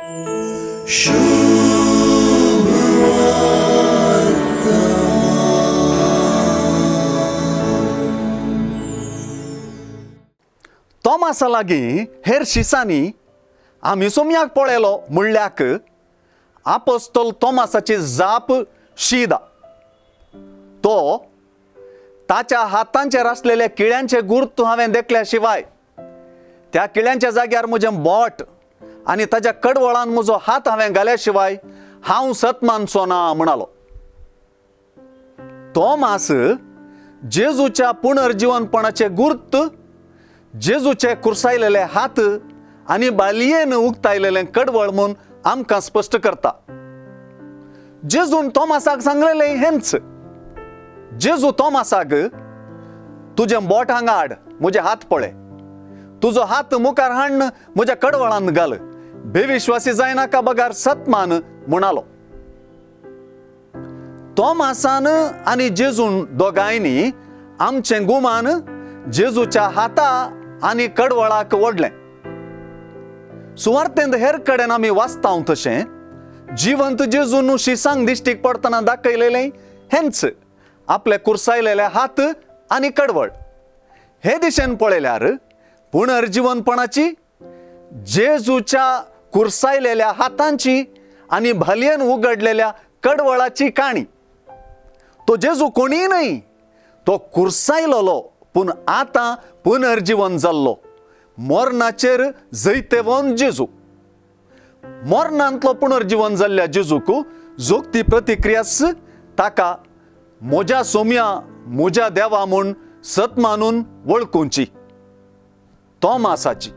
तोमासा लागीं हेर शिसांनी आमी सोमयाक पळयलो म्हणल्याक आपोस्तोल तोमासाची जाप शीदा. तो ताच्या हातांचेर आसलेले किळ्यांचे गुर्त हांवें देखल्या शिवाय त्या किळ्यांच्या जाग्यार म्हजें बोट आनी ताच्या कडवळान म्हजो हात हांवें घाल्या शिवाय हांव सतमानचो ना म्हणालो. तोमास जेजूच्या पुनर्जीवनपणाचे गुर्त, जेजूचे कुरसायलेले हात आनी बालयेन उक्तायलेलें कडवळ म्हूण आमकां स्पश्ट करता. जेजून तोमासाक सांगलेलें हेंच. जेजू तोमासाक तुजें बोट हांगा हाड, म्हजे हात पळय, तुजो हात मुखार हाडन म्हज्या कडवळांत घाल, बेविश्वासी जायनाका बगार सतमान म्हणालो. तोमासान आनी जेजून दोगांयनी आमचें गुमान जेजूच्या हाता आनी कडवळाक ओडलें. सुवार्थेंत हेर कडेन आमी वाचतांव तशें जिवंत जेजून शिसांक दिश्टीक पडतना दाखयलेलें हेंच आपले कुरसायलेले हात आनी कडवळ. हे दिशेन पळयल्यार पुनर्जीवनपणाची, जेजूच्या कुरसायलेल्या हातांची आनी भालयेन उगडलेल्या कडवळाची काणी. तो जेजू कोणीय न्हय, तो कुरसायलोलो पूण आतां पुनर्जीवन जाल्लो, मोर्नाचेर जैतेवोन जेजू. मोर्नांतलो पुनर्जीवन जाल्ल्या जेजूक जोगती प्रतिक्रियास ताका म्हज्या सोम्या, म्हज्या देवा म्हूण सतमानून वळखुची. तोमासाची